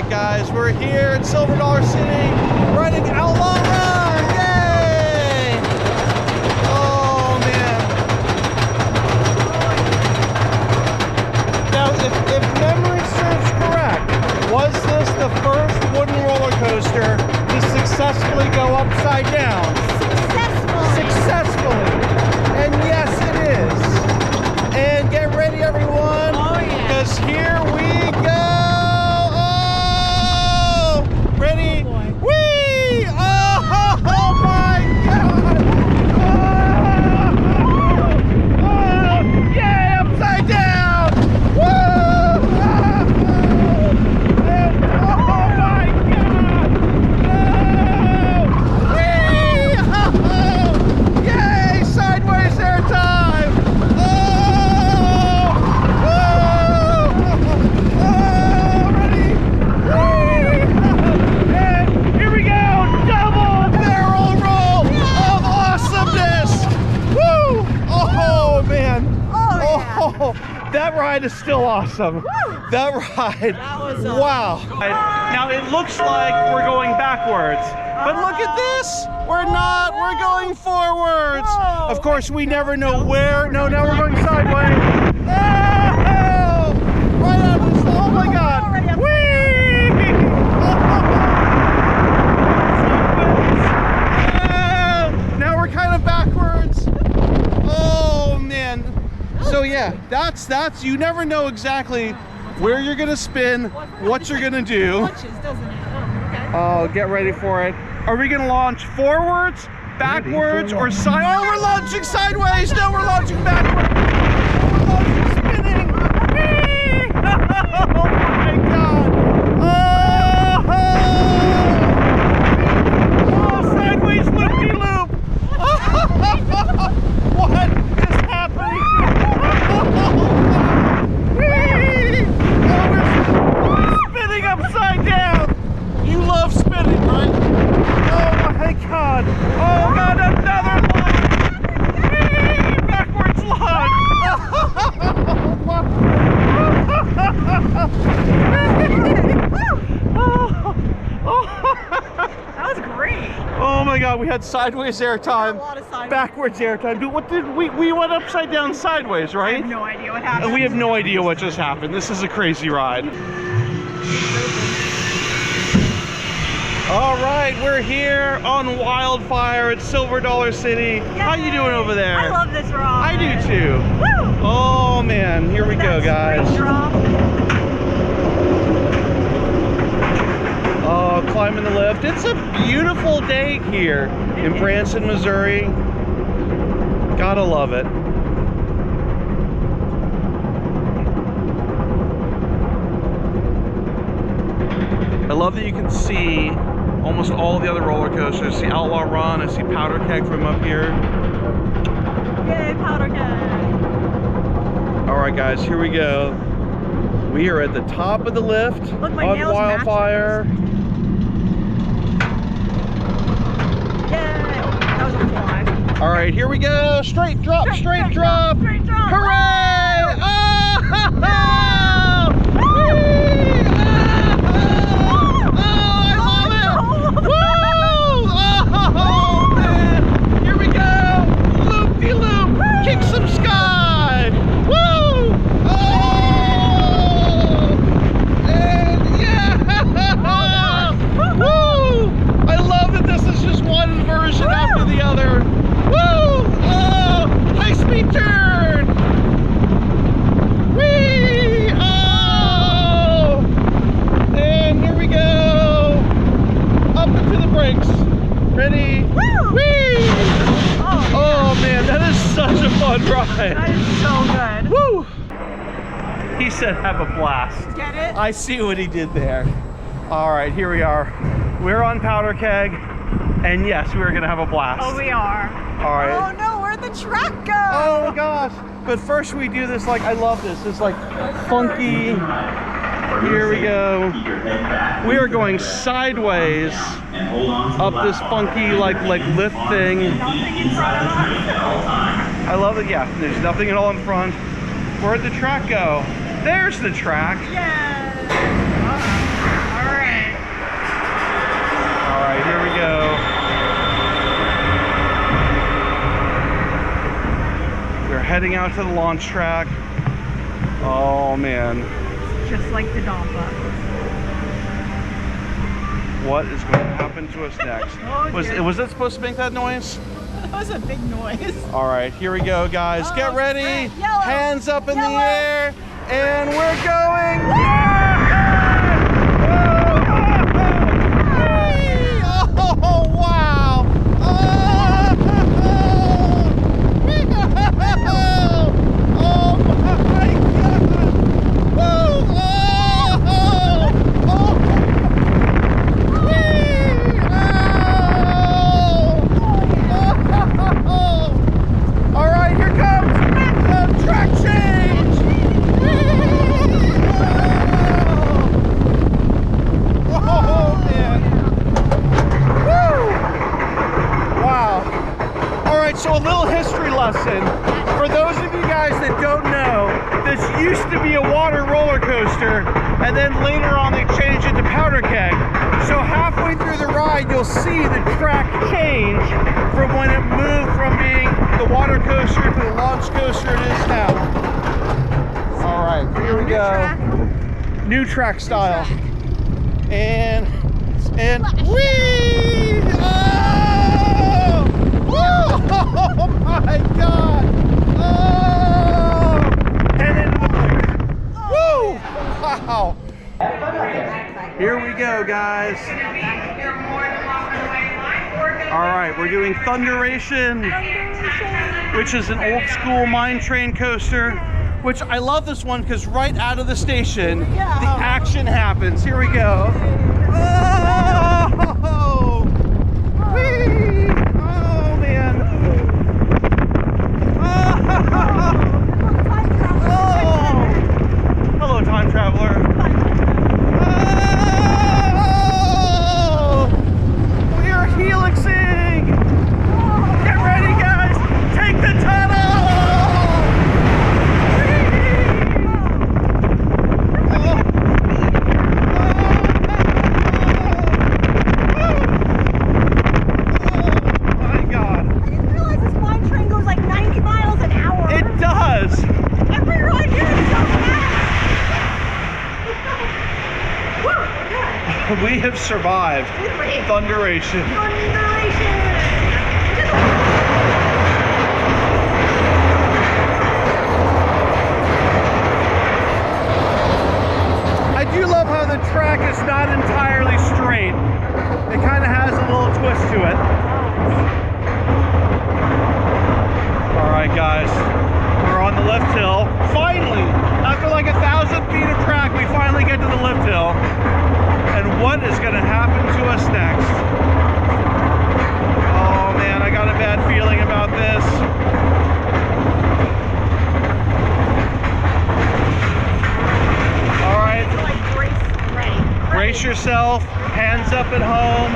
right, guys, we're here in Silver Dollar City, riding Outlaw Run. Yay! Oh man! Now, if memory serves correct, was this the first wooden roller coaster to successfully go upside down? Successfully. And yes, it is. And get ready, everyone. Oh yeah. Because here we go. Ready? Oh, boy. Whee! Oh my God! Oh, yay! Upside down! Woo! And, oh my God! Oh! Whee! Oh! Yay! Sideways airtime! Oh! Ready? And here we go! Double barrel roll of awesomeness! Woo! Oh man! Oh, yeah. Oh, that ride is still awesome. Woo! That ride! That was wow! Now it looks like we're going backwards, but look at this! We're not. We're going forwards. Whoa. Of course, we never know where. No, now we're going sideways. Oh! Right out of this. Oh my God! Whee! Oh, now we're kind of backwards. Oh man! So yeah, that's you never know exactly where you're gonna spin, what you're gonna do. Launches, doesn't it? Oh, okay. Oh, get ready for it. Are we gonna launch forwards, backwards, or side? Oh, we're launching sideways. No, we're launching backwards. We're launching spinning. Whee! Oh my God! Oh, sideways loopy-loop. What is happening? Whee! Oh, we're spinning upside down. You love spinning, right? Oh my God! Oh God! Another launch! Whee! Backwards launch! That was great. Oh my God! We had sideways airtime, A lot of sideways. backwards airtime. Dude, what did we went upside down sideways, I right? have no idea what happened. And we have no idea what just happened. This is a crazy ride. All right, we're here on Wildfire at Silver Dollar City. How you doing over there? I love this ride. I do too. Woo! Oh man, here we go, guys. Straight drop. Oh, climbing the lift. It's a beautiful day here in Branson, Missouri. Gotta love it. I love that you can see almost all the other roller coasters. See Outlaw Run, I see Powder Keg from up here. Yay, powder keg. All right, guys, here we go. We are at the top of the lift Look, my on nails Wildfire. Yay. That was a fly. All right, here we go. Straight drop, straight drop. Straight drop. Hooray! Oh! Ready? Woo! Whee! Oh man, that is such a fun ride. That is so good. Woo! He said have a blast. Get it? I see what he did there. All right, here we are. We're on Powder Keg, and yes, we're gonna have a blast. Oh, we are. All right. Oh no, where'd the track go? Oh my gosh. But first we do this, like, I love this. It's like funky. Here we go. We are going sideways up this funky like lift thing. I love it. Yeah, there's nothing at all in front. Where'd the track go? There's the track. Yeah. All right. right, here we go. We're heading out to the launch track. Oh man. Just like the Domba. What is going to happen to us next? Oh, was it supposed to make that noise? That was a big noise. All right, here we go, guys. Get ready. Yellow. Hands up in the Yellow. air. And we're going. Oh, wow. Oh, my God. Woo. All right, here comes the track change. Oh, man. Woo. Wow. All right, so a little history lesson. For those of you guys that don't know, this used to be a water roller coaster, and then later on they changed it to powder keg. So halfway through the ride, you'll see the track change from when it moved from being the water coaster to the launch coaster it is now. All right, here we go. New track style. And whee! Oh! Woo! Oh my God! Oh! And into the blink. Woo! Wow! Here we go, guys. All right, we're doing Thunderation, which is an old school mine train coaster, which I love this one because right out of the station, the action happens. Here we go. Oh! Whee! Oh, man. Oh! Hello, time traveler. Helixing! Get ready, guys! Take the tunnel! Oh my God! I didn't realize this mine train goes like 90 miles an hour. It does! Every ride here is so fast! We have survived Thunderation. I do love how the track is not entirely straight. It kind of has a little twist to it. All right, guys, we're on the lift hill. Finally, after like 1,000 feet of track, we finally get to the lift hill. And what is going to happen to us next? Oh man, I got a bad feeling about this. All right, brace yourself, hands up at home.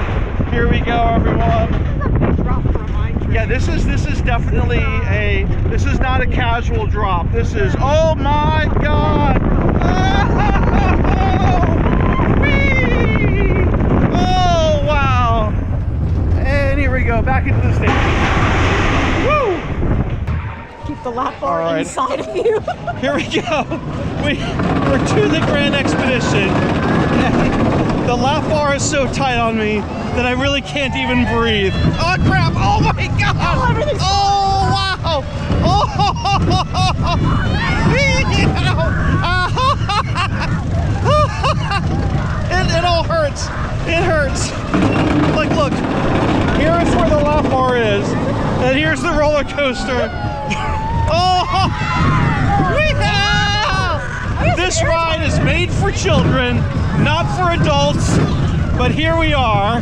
Here we go, everyone. Yeah, this is definitely this is not a casual drop. This is, oh my God. Oh, wow. And here we go, back into the station. Woo! Keep the lap bar inside of you. Here we go. We're to the Grand Expedition. And the lap bar is so tight on me that I really can't even breathe. Oh crap! Oh my God! Oh wow! It all hurts. It hurts. Like, look. Here's where the lap bar is, and here's the roller coaster. Oh! This ride is made for children, not for adults. But here we are.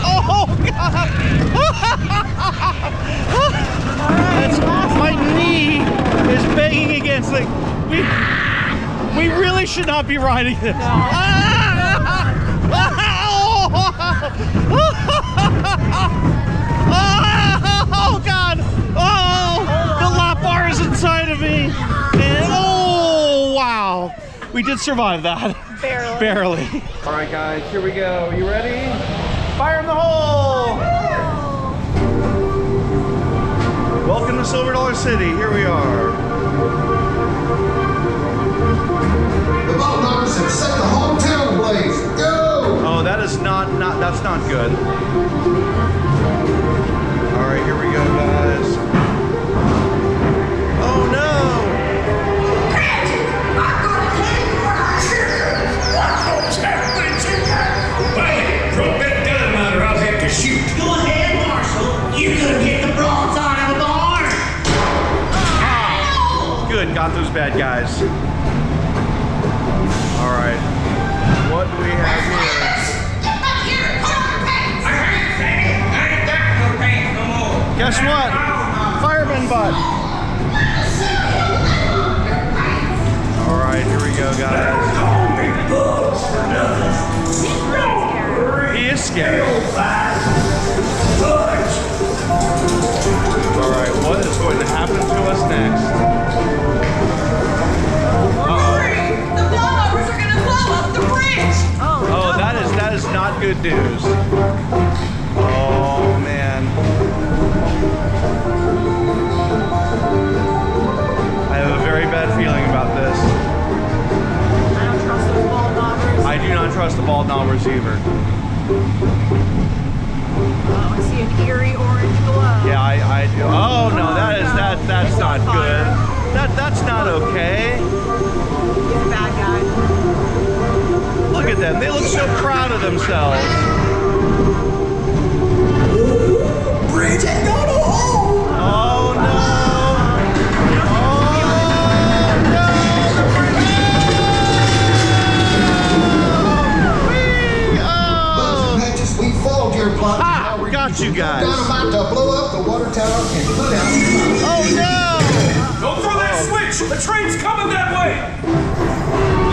Oh God! My knee is banging against the. We really should not be riding this. Oh God! Oh, the lap bar is inside of me. And, oh wow! We did survive that. Barely. Barely. All right, guys, here we go. You ready? Fire in the hole! Welcome to Silver Dollar City. Here we are. The ball knockers have set the hometown ablaze. Go! Oh, that is that's not good. All right, here we go, guys. Oh no! Shoot. Go ahead, Marshall. You could have hit the broadside of the barn. Good, got those bad guys. All right, what do we have here? Get back here. Put on your pants. I ain't got no pants no more. Guess what? Fireman butt. All right, here we go, guys. He is scary. All right, what is going to happen to us next? The blowovers are gonna blow up the bridge! Oh, that is not good news. Oh man. I have a very bad feeling about this. I don't trust those ball knobbers. I do not trust the ball knobbers either. Oh, I see an eerie orange glow. Yeah, I do. Oh no, that's not good. That's not okay. He's a bad guy. Look at them. They look so proud of themselves. Bridge ain't got a hole. Oh no. We followed your plot. Ah, got you guys. Dynamite to blow up the water tower and put out the fire. Oh no! Don't throw that switch! The train's coming that way!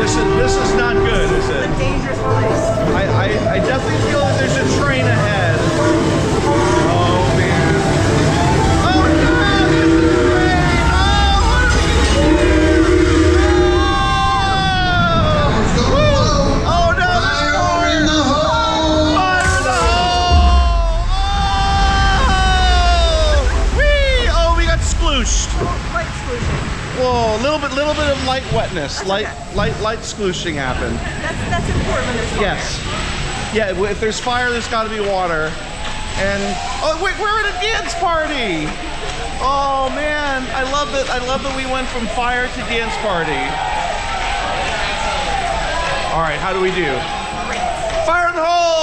This is not good, is A it? dangerous place. I definitely feel that there's a train ahead. Oh man. Oh no! There's the train! Oh, what are we gonna do? It's gonna blow. Oh no! Fire in the hole. Fire in the hole! Oh! Whee! Oh, we got splooshed. Light exclusion. Whoa, little bit of light wetness, light splooshing happened. That's important when there's fire. Yes. Yeah, if there's fire, there's got to be water. And oh wait, we're at a dance party. Oh man, I love that we went from fire to dance party. All right, how do we do? Fire in the hole!